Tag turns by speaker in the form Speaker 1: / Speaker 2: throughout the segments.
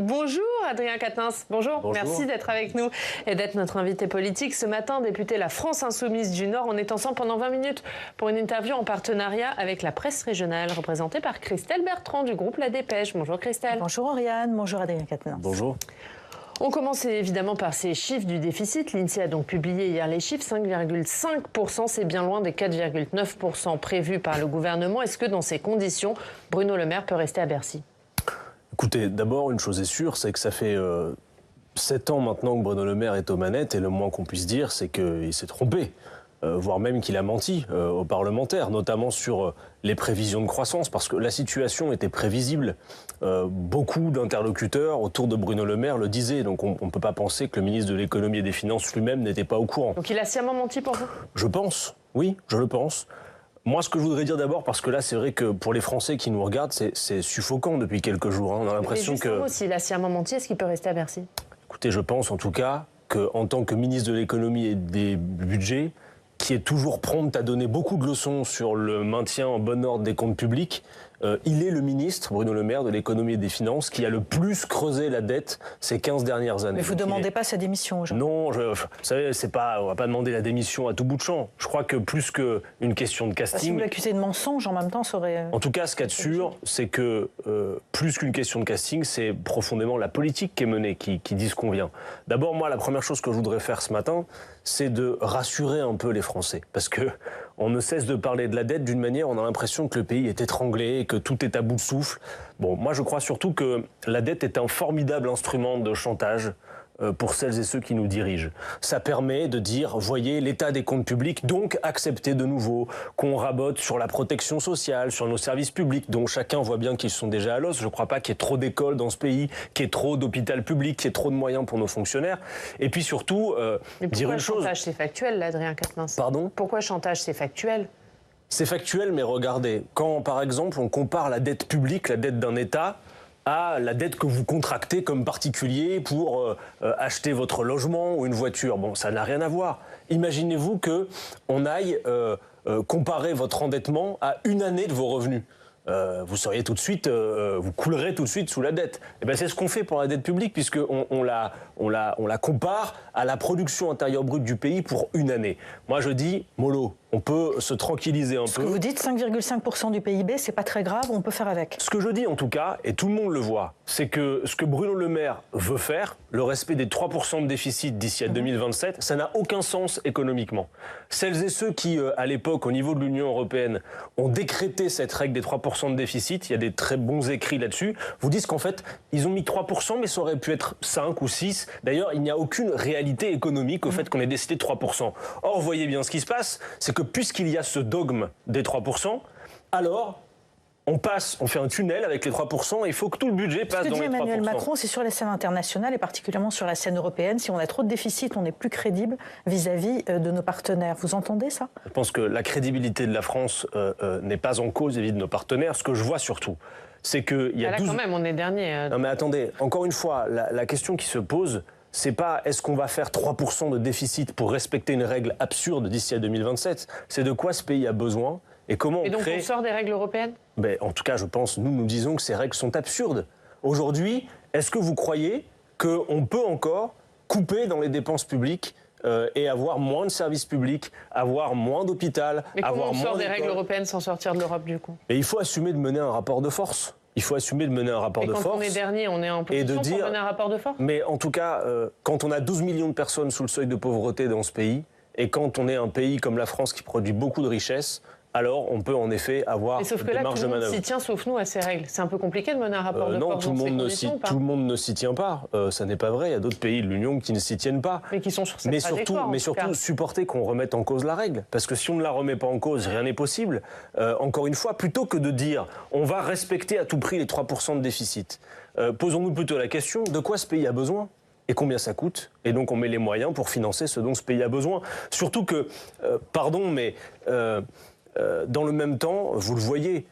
Speaker 1: Bonjour Adrien Quatennens, bonjour. Merci d'être avec nous et d'être notre invité politique. Ce matin, député La France Insoumise du Nord, on est ensemble pendant 20 minutes pour une interview en partenariat avec la presse régionale, représentée par Christelle Bertrand du groupe La Dépêche. Bonjour Christelle.
Speaker 2: Bonjour Oriane, bonjour Adrien Quatennens.
Speaker 3: Bonjour.
Speaker 1: On commence évidemment par ces chiffres du déficit. L'INSEE a donc publié hier les chiffres, 5,5%, c'est bien loin des 4,9% prévus par le gouvernement. Est-ce que dans ces conditions, Bruno Le Maire peut rester à Bercy ?
Speaker 3: Écoutez, d'abord, une chose est sûre, c'est que ça fait 7 ans maintenant que Bruno Le Maire est aux manettes, et le moins qu'on puisse dire, c'est qu'il s'est trompé, voire même qu'il a menti aux parlementaires, notamment sur les prévisions de croissance, parce que la situation était prévisible. Beaucoup d'interlocuteurs autour de Bruno Le Maire le disaient, donc on ne peut pas penser que le ministre de l'économie et des finances lui-même n'était pas au courant.
Speaker 1: Donc il a sciemment menti pour vous ?
Speaker 3: Je pense, oui, je le pense. Moi, ce que je voudrais dire d'abord, parce que là, c'est vrai que pour les Français qui nous regardent, c'est suffocant depuis quelques jours. Hein. On a l'impression que...
Speaker 1: S'il a sciemment menti, est-ce qu'il peut rester à Bercy ?
Speaker 3: Écoutez, je pense en tout cas qu'en tant que ministre de l'économie et des budgets, qui est toujours prompte à donner beaucoup de leçons sur le maintien en bon ordre des comptes publics, il est le ministre, Bruno Le Maire, de l'économie et des finances, qui a le plus creusé la dette ces 15 dernières années.
Speaker 2: Mais vous ne demandez pas sa démission aujourd'hui ?
Speaker 3: Non, vous savez, on ne va pas demander la démission à tout bout de champ. Je crois que plus qu'une question de casting...
Speaker 2: Si vous l'accusez de mensonge, en même temps, ça aurait...
Speaker 3: En tout cas, ce qu'il y a de sûr, c'est que plus qu'une question de casting, c'est profondément la politique qui est menée, qui dit ce qu'on vient. D'abord, moi, la première chose que je voudrais faire ce matin, c'est de rassurer un peu les Français. Parce que on ne cesse de parler de la dette d'une manière, on a l'impression que le pays est étranglé, que tout est à bout de souffle. Bon, moi je crois surtout que la dette est un formidable instrument de chantage pour celles et ceux qui nous dirigent. Ça permet de dire, voyez, l'état des comptes publics, donc acceptez de nouveau qu'on rabote sur la protection sociale, sur nos services publics, dont chacun voit bien qu'ils sont déjà à l'os. Je ne crois pas qu'il y ait trop d'écoles dans ce pays, qu'il y ait trop d'hôpital public, qu'il y ait trop de moyens pour nos fonctionnaires. Et puis surtout, dire une chose...
Speaker 1: Pourquoi chantage, c'est factuel, là, Adrien Quatennens ?
Speaker 3: Pardon ?
Speaker 1: Pourquoi chantage, c'est factuel ?
Speaker 3: C'est factuel, mais regardez, quand par exemple on compare la dette publique, la dette d'un État, à la dette que vous contractez comme particulier pour acheter votre logement ou une voiture. Bon, ça n'a rien à voir. Imaginez-vous qu'on aille comparer votre endettement à une année de vos revenus. Vous seriez tout de suite, vous coulerez tout de suite sous la dette. Et ben c'est ce qu'on fait pour la dette publique, puisqu'on la compare à la production intérieure brute du pays pour une année. Moi je dis, mollo, on peut se tranquilliser un peu.
Speaker 2: Ce que vous dites, 5,5% du PIB, c'est pas très grave, on peut faire avec.
Speaker 3: Ce que je dis en tout cas, et tout le monde le voit, c'est que ce que Bruno Le Maire veut faire, le respect des 3% de déficit d'ici à 2027, ça n'a aucun sens économiquement. Celles et ceux qui, à l'époque, au niveau de l'Union européenne, ont décrété cette règle des 3% de déficit, il y a des très bons écrits là-dessus, vous disent qu'en fait, ils ont mis 3%, mais ça aurait pu être 5 ou 6. D'ailleurs, il n'y a aucune réalité économique au fait qu'on ait décidé de 3%. Or, vous voyez bien ce qui se passe, c'est que puisqu'il y a ce dogme des 3%, alors on fait un tunnel avec les 3% et il faut que tout le budget passe dans les 3%.
Speaker 2: Ce que dit Emmanuel Macron, c'est sur la scène internationale et particulièrement sur la scène européenne. Si on a trop de déficit, on n'est plus crédible vis-à-vis de nos partenaires. Vous entendez ça ?
Speaker 3: Je pense que la crédibilité de la France n'est pas en cause vis-à-vis de nos partenaires. Ce que je vois surtout, c'est qu'il y a
Speaker 1: là,
Speaker 3: 12...
Speaker 1: quand même, on est dernier.
Speaker 3: Non mais attendez, encore une fois, la question qui se pose, c'est pas est-ce qu'on va faire 3% de déficit pour respecter une règle absurde d'ici à 2027, c'est de quoi ce pays a besoin et comment on crée...
Speaker 1: on sort des règles européennes ?
Speaker 3: En tout cas, je pense, nous disons que ces règles sont absurdes. Aujourd'hui, est-ce que vous croyez qu'on peut encore couper dans les dépenses publiques et avoir moins de services publics, avoir moins d'hôpital, avoir moins d'écoles ?
Speaker 1: Mais comment on sort des règles européennes sans sortir de l'Europe du coup ?
Speaker 3: Et il faut assumer de mener un rapport de force. Il faut assumer de mener un rapport de force.
Speaker 1: Et quand on est dernier, on est en position pour mener un rapport de force ?
Speaker 3: Mais en tout cas, quand on a 12 millions de personnes sous le seuil de pauvreté dans ce pays, et quand on est un pays comme la France qui produit beaucoup de richesses, alors on peut en effet avoir des marges de manœuvre.
Speaker 1: Sauf que là, tout le monde s'y tient, sauf nous, à ces règles. C'est un peu compliqué de mener un rapport de force dans ces conditions, ou pas ?
Speaker 3: Tout le monde ne s'y tient pas. Ça n'est pas vrai. Il y a d'autres pays de l'Union qui ne s'y tiennent pas.
Speaker 1: Mais qui sont sur cette trajectoire,
Speaker 3: Mais surtout, supporter qu'on remette en cause la règle. Parce que si on ne la remet pas en cause, rien n'est possible. Encore une fois, plutôt que de dire on va respecter à tout prix les 3% de déficit, posons-nous plutôt la question de quoi ce pays a besoin ? Et combien ça coûte ? Et donc on met les moyens pour financer ce dont ce pays a besoin. Surtout que, dans le même temps, vous le voyez,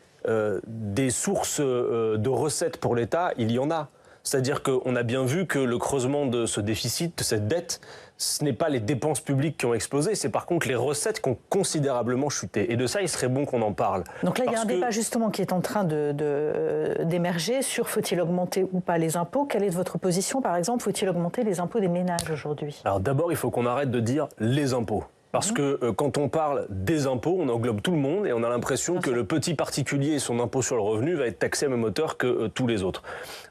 Speaker 3: des sources de recettes pour l'État, il y en a. C'est-à-dire qu'on a bien vu que le creusement de ce déficit, de cette dette, ce n'est pas les dépenses publiques qui ont explosé, c'est par contre les recettes qui ont considérablement chuté. Et de ça, il serait bon qu'on en parle.
Speaker 2: Donc là, il y a un débat justement qui est en train d'émerger sur faut-il augmenter ou pas les impôts. Quelle est votre position, par exemple? Faut-il augmenter les impôts des ménages aujourd'hui?
Speaker 3: Alors d'abord, il faut qu'on arrête de dire les impôts. Parce que quand on parle des impôts, on englobe tout le monde et on a l'impression que le petit particulier et son impôt sur le revenu va être taxé à même hauteur que tous les autres.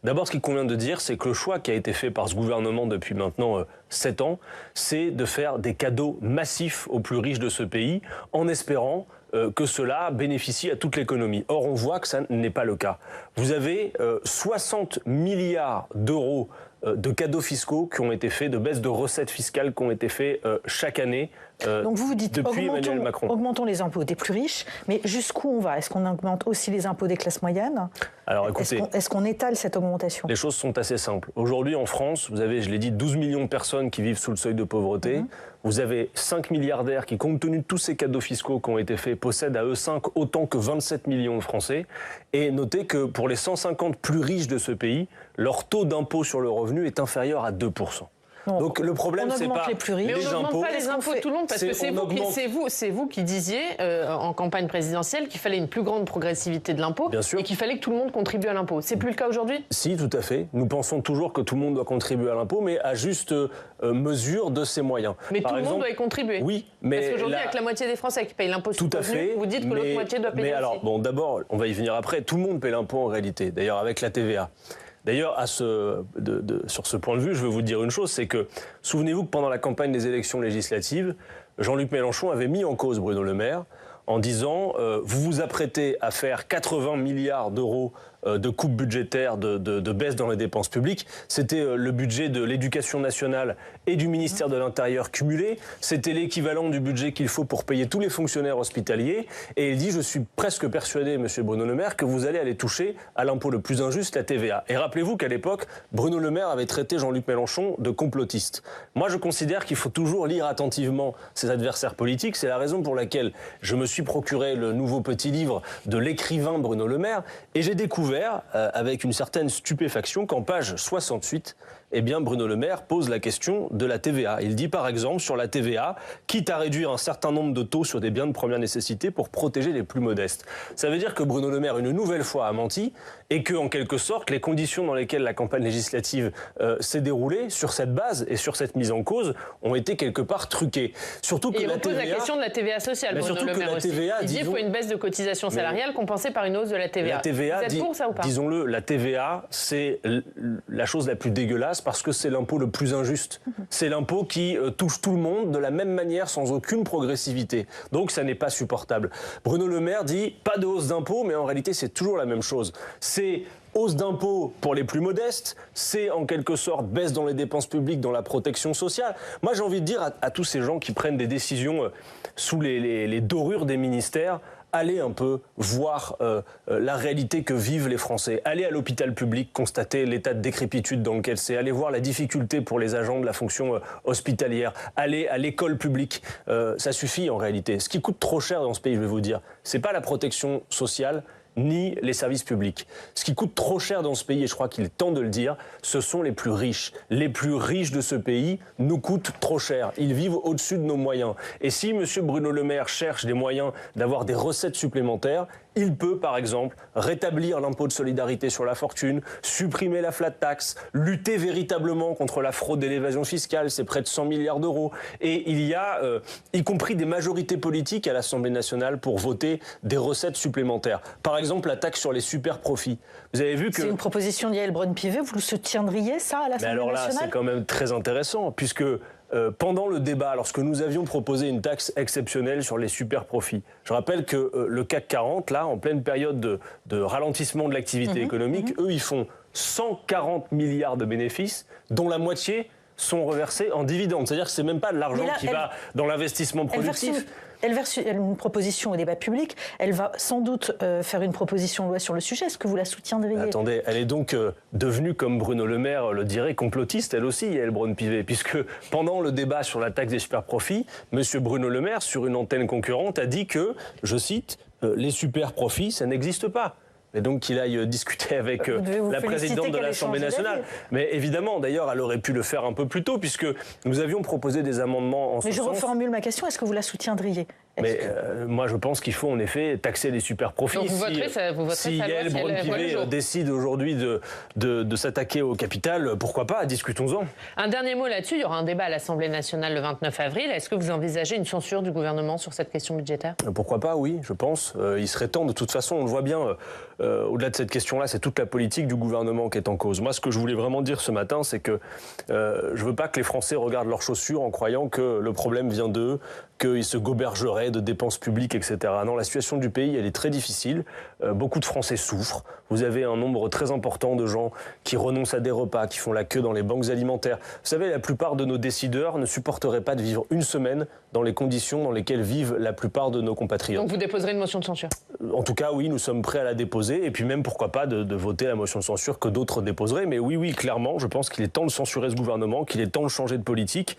Speaker 3: D'abord, ce qu'il convient de dire, c'est que le choix qui a été fait par ce gouvernement depuis maintenant 7 ans, c'est de faire des cadeaux massifs aux plus riches de ce pays en espérant que cela bénéficie à toute l'économie. Or, on voit que ça n'est pas le cas. Vous avez 60 milliards d'euros de cadeaux fiscaux qui ont été faits, de baisses de recettes fiscales qui ont été faits chaque année
Speaker 2: donc vous dites
Speaker 3: depuis Emmanuel Macron.
Speaker 2: Augmentons les impôts des plus riches, mais jusqu'où on va? Est-ce qu'on augmente aussi les impôts des classes moyennes?
Speaker 3: Alors écoutez,
Speaker 2: est-ce qu'on étale cette augmentation?
Speaker 3: Les choses sont assez simples. Aujourd'hui en France, vous avez, je l'ai dit, 12 millions de personnes qui vivent sous le seuil de pauvreté. Vous avez 5 milliardaires qui, compte tenu de tous ces cadeaux fiscaux qui ont été faits, possèdent à eux 5 autant que 27 millions de Français. Et notez que pour les 150 plus riches de ce pays, leur taux d'impôt sur le revenu est inférieur à 2%. Donc le problème, c'est pas
Speaker 2: les plus riches.
Speaker 1: Mais on n'augmente pas les impôts de tout le monde, parce que c'est vous qui disiez en campagne présidentielle qu'il fallait une plus grande progressivité de l'impôt et qu'il fallait que tout le monde contribue à l'impôt. C'est plus le cas aujourd'hui?
Speaker 3: Si, tout à fait. Nous pensons toujours que tout le monde doit contribuer à l'impôt, mais à juste mesure de ses moyens.
Speaker 1: Mais tout le monde doit y contribuer.
Speaker 3: Oui, mais
Speaker 1: parce qu'aujourd'hui, avec la moitié des Français qui payent l'impôt sur le revenu, vous dites que l'autre moitié doit payer aussi.
Speaker 3: Alors, bon, d'abord, on va y venir après. Tout le monde paie l'impôt en réalité. D'ailleurs, avec la TVA. D'ailleurs, sur ce point de vue, je veux vous dire une chose, c'est que, souvenez-vous que pendant la campagne des élections législatives, Jean-Luc Mélenchon avait mis en cause Bruno Le Maire en disant vous vous apprêtez à faire 80 milliards d'euros de coupes budgétaires, de baisse dans les dépenses publiques. C'était le budget de l'éducation nationale et du ministère de l'Intérieur cumulé. C'était l'équivalent du budget qu'il faut pour payer tous les fonctionnaires hospitaliers. Et il dit, je suis presque persuadé, monsieur Bruno Le Maire, que vous allez aller toucher à l'impôt le plus injuste, la TVA. Et rappelez-vous qu'à l'époque, Bruno Le Maire avait traité Jean-Luc Mélenchon de complotiste. Moi, je considère qu'il faut toujours lire attentivement ses adversaires politiques. C'est la raison pour laquelle je me suis procuré le nouveau petit livre de l'écrivain Bruno Le Maire. Et j'ai découvert avec une certaine stupéfaction qu'en page 68, eh bien Bruno Le Maire pose la question de la TVA. Il dit par exemple sur la TVA, quitte à réduire un certain nombre de taux sur des biens de première nécessité pour protéger les plus modestes. Ça veut dire que Bruno Le Maire, une nouvelle fois, a menti et que, en quelque sorte, les conditions dans lesquelles la campagne législative s'est déroulée, sur cette base et sur cette mise en cause, ont été quelque part truquées. Surtout que
Speaker 1: et
Speaker 3: la
Speaker 1: on pose
Speaker 3: TVA,
Speaker 1: la question de la TVA sociale, Bruno Le Maire aussi. Il dit qu'il faut une baisse de cotisation salariale compensée par une hausse de la TVA.
Speaker 3: La TVA,
Speaker 1: vous êtes pour ça ou pas?
Speaker 3: Disons-le, la TVA, c'est la chose la plus dégueulasse parce que c'est l'impôt le plus injuste. C'est l'impôt qui touche tout le monde de la même manière, sans aucune progressivité. Donc ça n'est pas supportable. Bruno Le Maire dit pas de hausse d'impôt, mais en réalité c'est toujours la même chose. C'est hausse d'impôts pour les plus modestes, c'est en quelque sorte baisse dans les dépenses publiques, dans la protection sociale. Moi j'ai envie de dire à tous ces gens qui prennent des décisions sous les dorures des ministères, allez un peu voir la réalité que vivent les Français. Allez à l'hôpital public, constater l'état de décrépitude dans lequel c'est. Allez voir la difficulté pour les agents de la fonction hospitalière. Allez à l'école publique. Ça suffit en réalité. Ce qui coûte trop cher dans ce pays, je vais vous dire, c'est pas la protection sociale, ni les services publics. Ce qui coûte trop cher dans ce pays, et je crois qu'il est temps de le dire, ce sont les plus riches. Les plus riches de ce pays nous coûtent trop cher. Ils vivent au-dessus de nos moyens. Et si M. Bruno Le Maire cherche des moyens d'avoir des recettes supplémentaires, il peut, par exemple, rétablir l'impôt de solidarité sur la fortune, supprimer la flat tax, lutter véritablement contre la fraude et l'évasion fiscale, c'est près de 100 milliards d'euros. Et il y a, y compris des majorités politiques à l'Assemblée nationale pour voter des recettes supplémentaires. Par exemple, la taxe sur les super profits. Vous avez vu que...
Speaker 2: C'est une proposition d'Yaël Braun-Pivet, vous soutiendriez ça à l'Assemblée nationale?
Speaker 3: Mais alors là, c'est quand même très intéressant, puisque... pendant le débat, lorsque nous avions proposé une taxe exceptionnelle sur les super profits, je rappelle que le CAC 40, là, en pleine période de ralentissement de l'activité économique, eux, ils font 140 milliards de bénéfices, dont la moitié sont reversés en dividendes. C'est-à-dire que ce n'est même pas de l'argent qui va dans l'investissement productif.
Speaker 2: Elle verse une proposition au débat public. Elle va sans doute faire une proposition de loi sur le sujet. Est-ce que vous la soutiendriez?
Speaker 3: Attendez, elle est donc devenue, comme Bruno Le Maire le dirait, complotiste, elle aussi, Yaël Braun-Pivet, puisque pendant le débat sur la taxe des super-profits, M. Bruno Le Maire, sur une antenne concurrente, a dit que, je cite, les super-profits, ça n'existe pas. et donc qu'il aille discuter avec la présidente de l'Assemblée nationale. Mais évidemment, d'ailleurs, elle aurait pu le faire un peu plus tôt, puisque nous avions proposé des amendements en ce sens.
Speaker 2: Mais je reformule ma question, est-ce que vous la soutiendriez ?
Speaker 3: Mais moi, je pense qu'il faut en effet taxer les super-profits.
Speaker 1: Donc vous voterez
Speaker 3: si Yael Braun-Pivet décide aujourd'hui de s'attaquer au capital, pourquoi pas, discutons-en.
Speaker 1: Un dernier mot là-dessus, il y aura un débat à l'Assemblée nationale le 29 avril. Est-ce que vous envisagez une censure du gouvernement sur cette question budgétaire ?
Speaker 3: Pourquoi pas, oui, je pense. Il serait temps, de toute façon, on le voit bien, au-delà de cette question-là, c'est toute la politique du gouvernement qui est en cause. Moi, ce que je voulais vraiment dire ce matin, c'est que je ne veux pas que les Français regardent leurs chaussures en croyant que le problème vient d'eux, qu'ils se gobergeraient de dépenses publiques, etc. Non, la situation du pays, elle est très difficile. Beaucoup de Français souffrent. Vous avez un nombre très important de gens qui renoncent à des repas, qui font la queue dans les banques alimentaires. Vous savez, la plupart de nos décideurs ne supporteraient pas de vivre une semaine dans les conditions dans lesquelles vivent la plupart de nos compatriotes.
Speaker 1: Donc vous déposerez une motion de censure ?
Speaker 3: En tout cas, oui, nous sommes prêts à la déposer. Et puis même, pourquoi pas, de voter la motion de censure que d'autres déposeraient. Mais oui, clairement, je pense qu'il est temps de censurer ce gouvernement, qu'il est temps de changer de politique.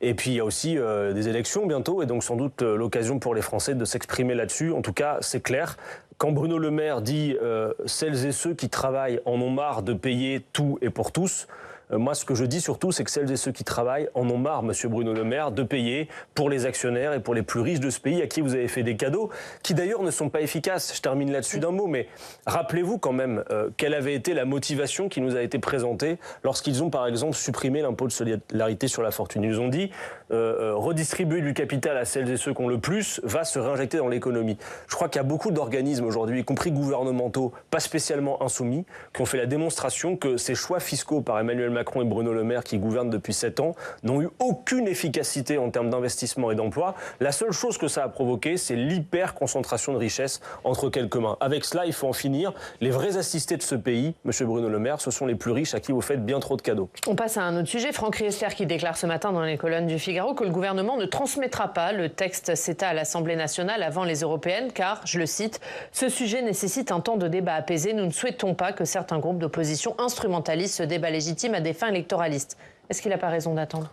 Speaker 3: Et puis il y a aussi des élections bientôt, et donc sans doute l'occasion pour les Français de s'exprimer là-dessus. En tout cas, c'est clair. Quand Bruno Le Maire dit « celles et ceux qui travaillent en ont marre de payer tout et pour tous », moi, ce que je dis surtout, c'est que celles et ceux qui travaillent en ont marre, monsieur Bruno Le Maire, de payer pour les actionnaires et pour les plus riches de ce pays à qui vous avez fait des cadeaux, qui d'ailleurs ne sont pas efficaces. Je termine là-dessus d'un mot, mais rappelez-vous quand même quelle avait été la motivation qui nous a été présentée lorsqu'ils ont, par exemple, supprimé l'impôt de solidarité sur la fortune. Ils nous ont dit redistribuer du capital à celles et ceux qui ont le plus va se réinjecter dans l'économie. Je crois qu'il y a beaucoup d'organismes aujourd'hui, y compris gouvernementaux, pas spécialement insoumis, qui ont fait la démonstration que ces choix fiscaux par Emmanuel Macron et Bruno Le Maire, qui gouvernent depuis 7 ans, n'ont eu aucune efficacité en termes d'investissement et d'emploi. La seule chose que ça a provoqué, c'est l'hyper-concentration de richesses entre quelques mains. Avec cela, il faut en finir. Les vrais assistés de ce pays, monsieur Bruno Le Maire, ce sont les plus riches à qui vous faites bien trop de cadeaux.
Speaker 1: On passe à un autre sujet. Franck Riester qui déclare ce matin dans les colonnes du Figaro que le gouvernement ne transmettra pas le texte CETA à l'Assemblée nationale avant les européennes, car, je le cite, « ce sujet nécessite un temps de débat apaisé. Nous ne souhaitons pas que certains groupes d'opposition instrumentalisent ce débat légitime à des fins électoralistes ». Est-ce qu'il n'a pas raison d'attendre ?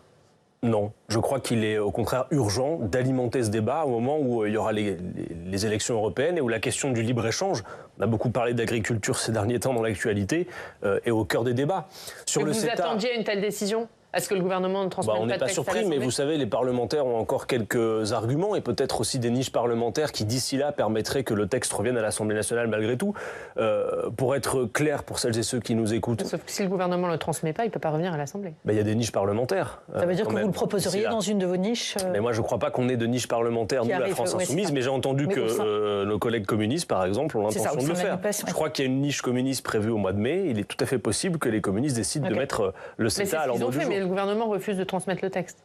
Speaker 3: Non, je crois qu'il est au contraire urgent d'alimenter ce débat au moment où il y aura les élections européennes et où la question du libre-échange, on a beaucoup parlé d'agriculture ces derniers temps dans l'actualité, est au cœur des débats.
Speaker 1: Sur le CETA, vous attendiez une telle décision ? Est-ce que le gouvernement ne transmet pas de texte ?
Speaker 3: On n'est pas surpris, mais vous savez, les parlementaires ont encore quelques arguments et peut-être aussi des niches parlementaires qui, d'ici là, permettraient que le texte revienne à l'Assemblée nationale malgré tout. Pour être clair pour celles et ceux qui nous écoutent...
Speaker 1: Sauf que si le gouvernement ne le transmet pas, il ne peut pas revenir à l'Assemblée.
Speaker 3: Il y a des niches parlementaires.
Speaker 2: Ça veut dire que vous le proposeriez dans une de vos niches
Speaker 3: Mais moi, je ne crois pas qu'on ait de niche parlementaire, nous, la France Insoumise, mais j'ai entendu que nos collègues communistes, par exemple, ont l'intention de le faire. Je crois qu'il y a une niche communiste prévue au mois de mai. Il est tout à fait possible que les communistes décident de mettre le CETA à l'ordre du jour.
Speaker 1: Mais le gouvernement refuse de transmettre le texte.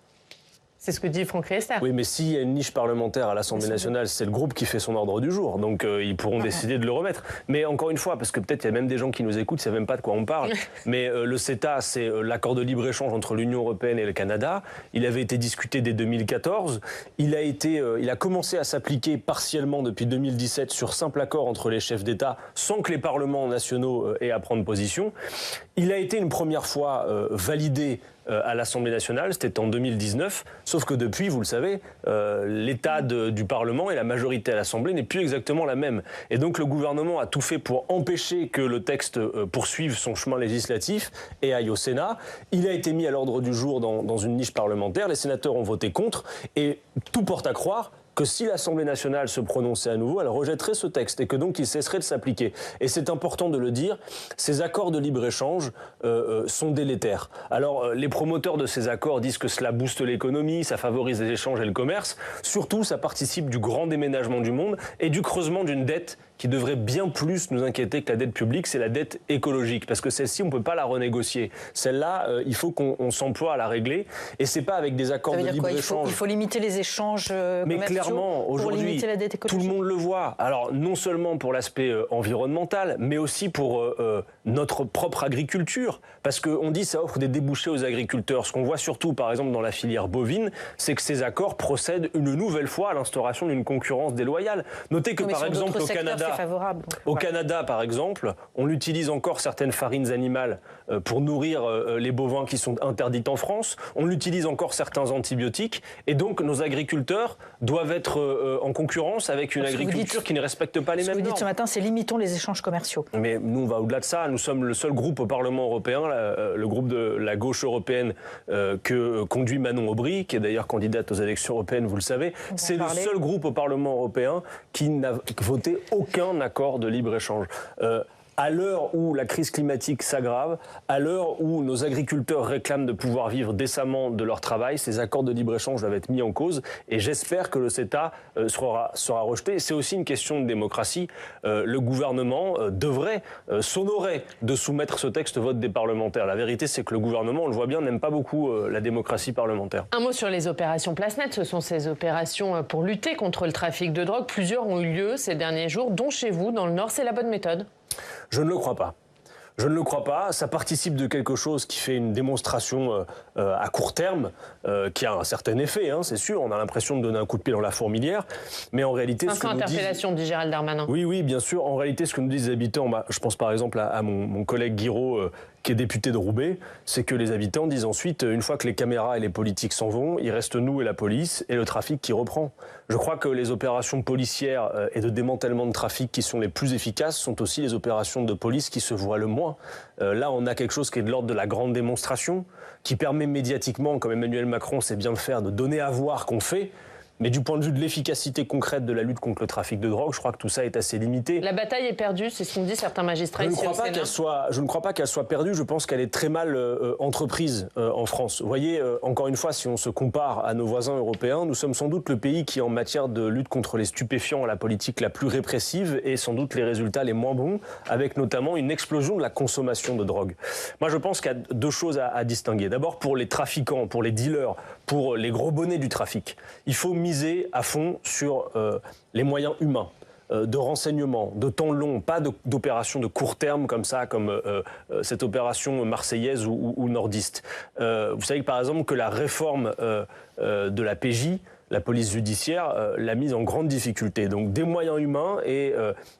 Speaker 1: C'est ce que dit Franck Riester.
Speaker 3: Oui, mais s'il y a une niche parlementaire à l'Assemblée nationale, c'est le groupe qui fait son ordre du jour. Donc ils pourront décider de le remettre. Mais encore une fois, parce que peut-être il y a même des gens qui nous écoutent, ils ne savent même pas de quoi on parle. Mais le CETA, c'est l'accord de libre-échange entre l'Union européenne et le Canada. Il avait été discuté dès 2014. Il a commencé à s'appliquer partiellement depuis 2017 sur simple accord entre les chefs d'État, sans que les parlements nationaux aient à prendre position. Il a été une première fois validé à l'Assemblée nationale, c'était en 2019, sauf que depuis, vous le savez, l'état du Parlement et la majorité à l'Assemblée n'est plus exactement la même. Et donc le gouvernement a tout fait pour empêcher que le texte poursuive son chemin législatif et aille au Sénat. Il a été mis à l'ordre du jour dans une niche parlementaire, les sénateurs ont voté contre, et tout porte à croire que si l'Assemblée nationale se prononçait à nouveau, elle rejetterait ce texte et que donc il cesserait de s'appliquer. Et c'est important de le dire, ces accords de libre-échange sont délétères. Alors les promoteurs de ces accords disent que cela booste l'économie, ça favorise les échanges et le commerce. Surtout, ça participe du grand déménagement du monde et du creusement d'une dette qui devrait bien plus nous inquiéter que la dette publique, c'est la dette écologique. Parce que celle-ci, on ne peut pas la renégocier. Celle-là, il faut qu'on s'emploie à la régler. Et ce n'est pas avec des accords de libre-échange.
Speaker 2: Il faut limiter les échanges
Speaker 3: mais clairement, aujourd'hui, tout le monde le voit. Alors, non seulement pour l'aspect environnemental, mais aussi pour notre propre agriculture. Parce qu'on dit que ça offre des débouchés aux agriculteurs. Ce qu'on voit surtout, par exemple, dans la filière bovine, c'est que ces accords procèdent une nouvelle fois à l'instauration d'une concurrence déloyale. Notez que, par exemple, au Canada,
Speaker 2: favorable.
Speaker 3: Au Canada, par exemple, on utilise encore certaines farines animales pour nourrir les bovins qui sont interdites en France. On utilise encore certains antibiotiques. Et donc, nos agriculteurs doivent être en concurrence avec une agriculture qui ne respecte pas les mêmes normes.
Speaker 2: Ce que vous dites ce matin, c'est limitons les échanges commerciaux.
Speaker 3: Mais nous, on va au-delà de ça. Nous sommes le seul groupe au Parlement européen, le groupe de la gauche européenne que conduit Manon Aubry, qui est d'ailleurs candidate aux élections européennes, vous le savez. C'est le seul groupe au Parlement européen qui n'a voté aucun accord de libre-échange. À l'heure où la crise climatique s'aggrave, à l'heure où nos agriculteurs réclament de pouvoir vivre décemment de leur travail, ces accords de libre-échange doivent être mis en cause et j'espère que le CETA sera rejeté. C'est aussi une question de démocratie. Le gouvernement devrait s'honorer de soumettre ce texte au vote des parlementaires. La vérité, c'est que le gouvernement, on le voit bien, n'aime pas beaucoup la démocratie parlementaire.
Speaker 1: Un mot sur les opérations Place Nette. Ce sont ces opérations pour lutter contre le trafic de drogue. Plusieurs ont eu lieu ces derniers jours, dont chez vous, dans le Nord. C'est la bonne méthode ?
Speaker 3: Je ne le crois pas. Je ne le crois pas. Ça participe de quelque chose qui fait une démonstration à court terme, qui a un certain effet, hein, c'est sûr. On a l'impression de donner un coup de pied dans la fourmilière. Mais en réalité...
Speaker 1: Sans interpellation, dit Gérald Darmanin.
Speaker 3: Oui, bien sûr. En réalité, ce que nous disent les habitants, je pense par exemple à mon collègue Guiraud, qui est député de Roubaix, c'est que les habitants disent ensuite, une fois que les caméras et les politiques s'en vont, il reste nous et la police et le trafic qui reprend. Je crois que les opérations policières et de démantèlement de trafic qui sont les plus efficaces sont aussi les opérations de police qui se voient le moins. Là, on a quelque chose qui est de l'ordre de la grande démonstration, qui permet médiatiquement, comme Emmanuel Macron sait bien le faire, de donner à voir qu'on fait. Mais du point de vue de l'efficacité concrète de la lutte contre le trafic de drogue, je crois que tout ça est assez limité.
Speaker 1: La bataille est perdue, c'est ce qu'ont dit certains magistrats ici au Sénat.
Speaker 3: Je ne crois pas qu'elle soit perdue, je pense qu'elle est très mal entreprise en France. Vous voyez, encore une fois, si on se compare à nos voisins européens, nous sommes sans doute le pays qui, en matière de lutte contre les stupéfiants, a la politique la plus répressive et sans doute les résultats les moins bons, avec notamment une explosion de la consommation de drogue. Moi, je pense qu'il y a deux choses à distinguer. D'abord, pour les trafiquants, pour les dealers, pour les gros bonnets du trafic, il faut miser à fond sur les moyens humains, de renseignement, de temps long, pas d'opérations de court terme comme ça, comme cette opération marseillaise ou nordiste. Vous savez que, par exemple, que la réforme de la PJ, la police judiciaire, l'a mise en grande difficulté. Donc des moyens humains et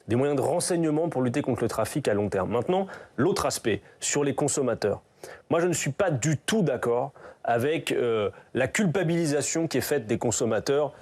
Speaker 3: des moyens de renseignement pour lutter contre le trafic à long terme. Maintenant, l'autre aspect, sur les consommateurs. Moi, je ne suis pas du tout d'accord avec la culpabilisation qui est faite des consommateurs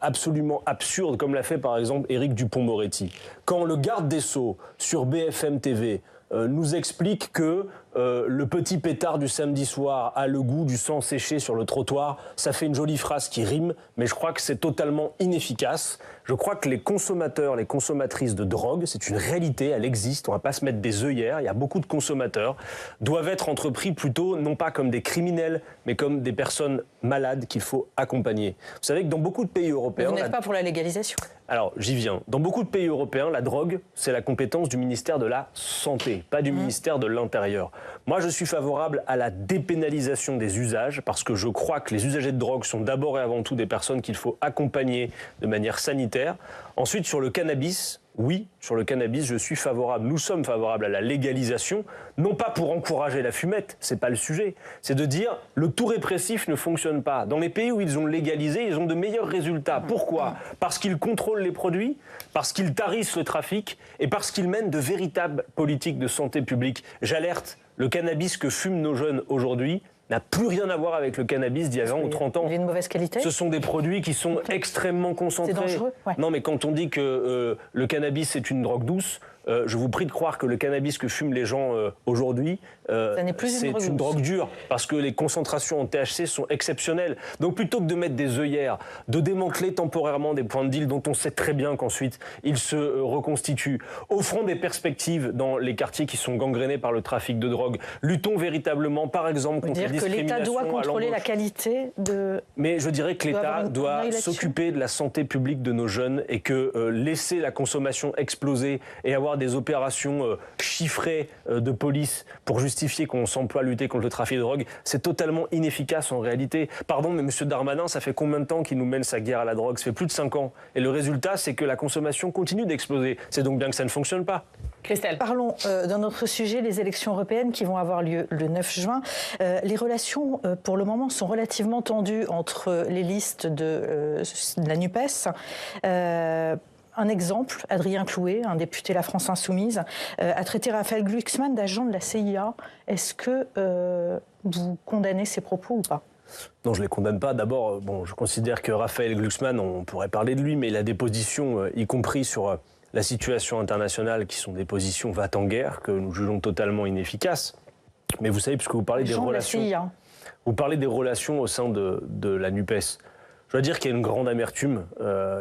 Speaker 3: absolument absurde, comme l'a fait par exemple Éric Dupond-Moretti. Quand le garde des Sceaux, sur BFM TV, nous explique que le petit pétard du samedi soir a le goût du sang séché sur le trottoir, ça fait une jolie phrase qui rime, mais je crois que c'est totalement inefficace. Je crois que les consommateurs, les consommatrices de drogue, c'est une réalité, elle existe, on ne va pas se mettre des œillères, il y a beaucoup de consommateurs, doivent être entrepris plutôt, non pas comme des criminels, mais comme des personnes malades qu'il faut accompagner. Vous savez que dans beaucoup de pays européens...
Speaker 2: Vous n'êtes pas pour la légalisation ?
Speaker 3: Alors, j'y viens. Dans beaucoup de pays européens, la drogue, c'est la compétence du ministère de la Santé, pas du ministère de l'Intérieur. Moi, je suis favorable à la dépénalisation des usages, parce que je crois que les usagers de drogue sont d'abord et avant tout des personnes qu'il faut accompagner de manière sanitaire. Ensuite, sur le cannabis... Oui, sur le cannabis, je suis favorable. Nous sommes favorables à la légalisation, non pas pour encourager la fumette, c'est pas le sujet. C'est de dire le tout répressif ne fonctionne pas. Dans les pays où ils ont légalisé, ils ont de meilleurs résultats. Pourquoi ? Parce qu'ils contrôlent les produits, parce qu'ils tarissent le trafic et parce qu'ils mènent de véritables politiques de santé publique. J'alerte, le cannabis que fument nos jeunes aujourd'hui n'a plus rien à voir avec le cannabis d'il y a 20 ou 30 ans.
Speaker 2: Il est de mauvaise qualité ?
Speaker 3: Ce sont des produits qui sont extrêmement concentrés.
Speaker 2: C'est dangereux ? Ouais.
Speaker 3: Non, mais quand on dit que le cannabis est une drogue douce, je vous prie de croire que le cannabis que fument les gens aujourd'hui, c'est une drogue dure, parce que les concentrations en THC sont exceptionnelles. Donc plutôt que de mettre des œillères, de démanteler temporairement des points de deal dont on sait très bien qu'ensuite ils se reconstituent, offrons des perspectives dans les quartiers qui sont gangrénés par le trafic de drogue, luttons véritablement par exemple contre la discrimination.
Speaker 2: Que l'État doit contrôler la qualité de...
Speaker 3: Mais je dirais que l'État doit s'occuper de la santé publique de nos jeunes et que laisser la consommation exploser et avoir des opérations chiffrées de police pour justifier qu'on s'emploie à lutter contre le trafic de drogue, c'est totalement inefficace en réalité. Pardon, mais M. Darmanin, ça fait combien de temps qu'il nous mène sa guerre à la drogue ? Ça fait plus de 5 ans. Et le résultat, c'est que la consommation continue d'exploser. C'est donc bien que ça ne fonctionne pas.
Speaker 1: Christelle.
Speaker 2: Parlons d'un autre sujet, les élections européennes qui vont avoir lieu le 9 juin. Les relations, pour le moment, sont relativement tendues entre les listes de la NUPES. un exemple, Adrien Clouet, un député La France Insoumise, a traité Raphaël Glucksmann d'agent de la CIA. Est-ce que vous condamnez ces propos ou pas ?
Speaker 3: Non, je ne les condamne pas. D'abord, je considère que Raphaël Glucksmann, on pourrait parler de lui, mais il a des positions, y compris sur la situation internationale, qui sont des positions va-t-en-guerre, que nous jugeons totalement inefficaces. Mais vous savez, puisque vous parlez des relations... Vous parlez des relations au sein de la NUPES. Je dois dire qu'il y a une grande amertume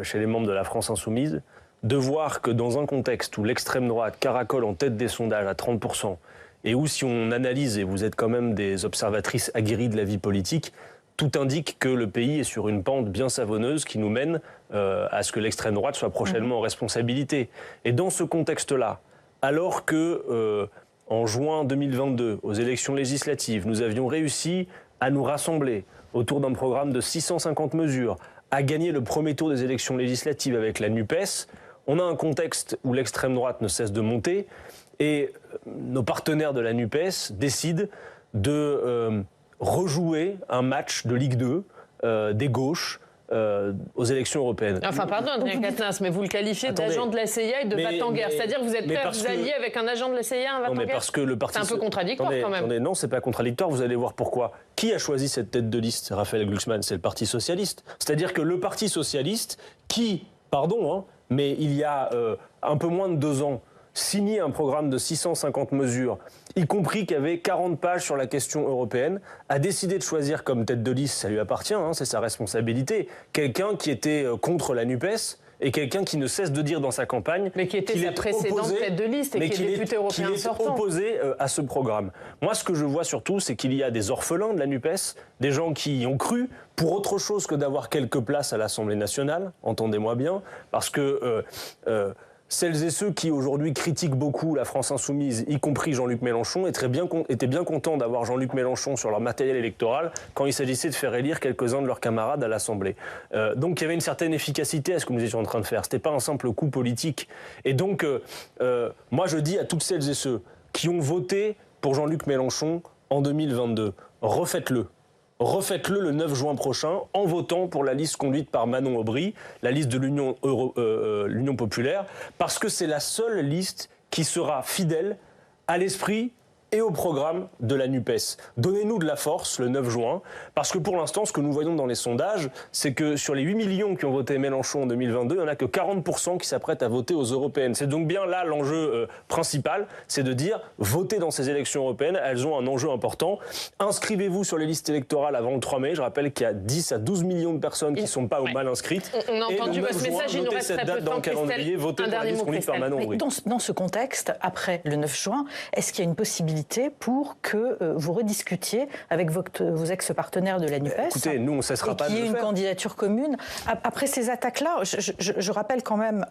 Speaker 3: chez les membres de la France Insoumise de voir que dans un contexte où l'extrême droite caracole en tête des sondages à 30%, et où si on analyse, et vous êtes quand même des observatrices aguerries de la vie politique, tout indique que le pays est sur une pente bien savonneuse qui nous mène à ce que l'extrême droite soit prochainement en responsabilité. Et dans ce contexte-là, alors que en juin 2022, aux élections législatives, nous avions réussi à nous rassembler autour d'un programme de 650 mesures, à gagner le premier tour des élections législatives avec la NUPES, on a un contexte où l'extrême droite ne cesse de monter et nos partenaires de la NUPES décident de rejouer un match de Ligue 2 des gauches aux élections européennes.
Speaker 1: Enfin, pardon, Adrien Quatennens, mais vous le qualifiez d'agent de la CIA et de va-t-en-guerre. C'est-à-dire que vous êtes prêt à vous allier avec un agent de la CIA, un va-t-en-guerre ?
Speaker 3: Non, mais parce que le parti...
Speaker 1: C'est un peu contradictoire, quand même.
Speaker 3: Attendez, non, c'est pas contradictoire, vous allez voir pourquoi. Qui a choisi cette tête de liste, Raphaël Glucksmann ? C'est le Parti socialiste. C'est-à-dire que le Parti socialiste, qui, pardon, mais il y a un peu moins de 2 ans, signé un programme de 650 mesures, y compris qui avait 40 pages sur la question européenne, a décidé de choisir comme tête de liste, ça lui appartient, c'est sa responsabilité, quelqu'un qui était contre la NUPES et quelqu'un qui ne cesse de dire dans sa campagne...
Speaker 1: Mais qui était sa précédente tête de liste et qui est député européen sortant.
Speaker 3: Opposé à ce programme. Moi, ce que je vois surtout, c'est qu'il y a des orphelins de la NUPES, des gens qui y ont cru pour autre chose que d'avoir quelques places à l'Assemblée nationale, entendez-moi bien, parce que... celles et ceux qui aujourd'hui critiquent beaucoup la France Insoumise, y compris Jean-Luc Mélenchon, étaient bien contents d'avoir Jean-Luc Mélenchon sur leur matériel électoral quand il s'agissait de faire élire quelques-uns de leurs camarades à l'Assemblée. Donc il y avait une certaine efficacité à ce que nous étions en train de faire. Ce n'était pas un simple coup politique. Et donc, moi je dis à toutes celles et ceux qui ont voté pour Jean-Luc Mélenchon en 2022, refaites-le. Refaites-le le 9 juin prochain en votant pour la liste conduite par Manon Aubry, la liste de l'Union populaire, parce que c'est la seule liste qui sera fidèle à l'esprit et au programme de la NUPES. Donnez-nous de la force le 9 juin, parce que pour l'instant, ce que nous voyons dans les sondages, c'est que sur les 8 millions qui ont voté Mélenchon en 2022, il n'y en a que 40% qui s'apprêtent à voter aux européennes. C'est donc bien là l'enjeu principal, c'est de dire, votez dans ces élections européennes, elles ont un enjeu important. Inscrivez-vous sur les listes électorales avant le 3 mai. Je rappelle qu'il y a 10 à 12 millions de personnes qui ne sont pas au mal inscrites.
Speaker 1: On a entendu votre message, il nous reste très peu de temps.
Speaker 3: Calendrier, votez pour la liste conduite par Manon Aubry.
Speaker 2: Dans ce contexte, après le 9 juin, est-ce qu'il y a une possibilité pour que vous rediscutiez avec vos ex-partenaires de la NUPES.
Speaker 3: Écoutez, nous, on ne cessera pas de le faire.
Speaker 2: Qu'il y ait une candidature commune. Après ces attaques-là, je rappelle quand même...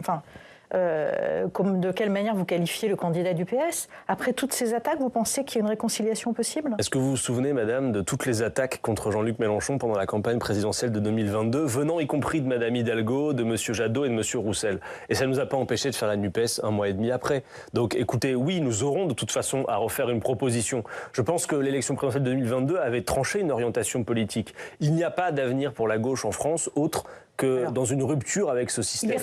Speaker 2: de quelle manière vous qualifiez le candidat du PS ? Après toutes ces attaques, vous pensez qu'il y a une réconciliation possible ?
Speaker 3: Est-ce que vous vous souvenez, madame, de toutes les attaques contre Jean-Luc Mélenchon pendant la campagne présidentielle de 2022, venant y compris de madame Hidalgo, de monsieur Jadot et de monsieur Roussel ? Et ça ne nous a pas empêché de faire la NUPES 1 mois et demi après. Donc écoutez, oui, nous aurons de toute façon à refaire une proposition. Je pense que l'élection présidentielle de 2022 avait tranché une orientation politique. Il n'y a pas d'avenir pour la gauche en France autre que dans une rupture avec ce système.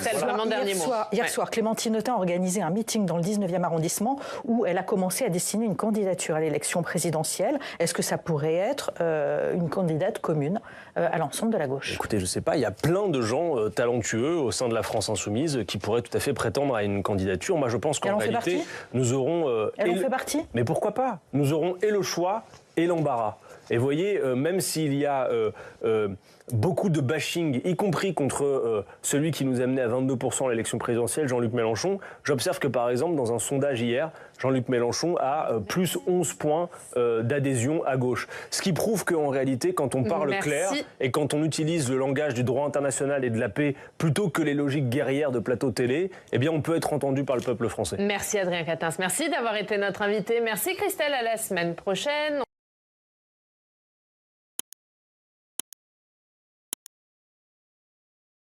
Speaker 2: Hier soir, Clémentine Autain a organisé un meeting dans le 19e arrondissement où elle a commencé à dessiner une candidature à l'élection présidentielle. Est-ce que ça pourrait être une candidate commune à l'ensemble de la gauche ?
Speaker 3: Écoutez, je ne sais pas, il y a plein de gens talentueux au sein de la France Insoumise qui pourraient tout à fait prétendre à une candidature. Moi, je pense qu'en réalité, nous aurons...
Speaker 2: Elle en fait partie ?
Speaker 3: Mais pourquoi pas ? Nous aurons et le choix et l'embarras. Et vous voyez, même s'il y a beaucoup de bashing, y compris contre celui qui nous a amené à 22% à l'élection présidentielle, Jean-Luc Mélenchon, j'observe que par exemple, dans un sondage hier, Jean-Luc Mélenchon a plus 11 points d'adhésion à gauche. Ce qui prouve qu'en réalité, quand on parle clair et quand on utilise le langage du droit international et de la paix plutôt que les logiques guerrières de plateau télé, eh bien on peut être entendu par le peuple français.
Speaker 1: Merci Adrien Quatennens, merci d'avoir été notre invité. Merci Christelle, à la semaine prochaine.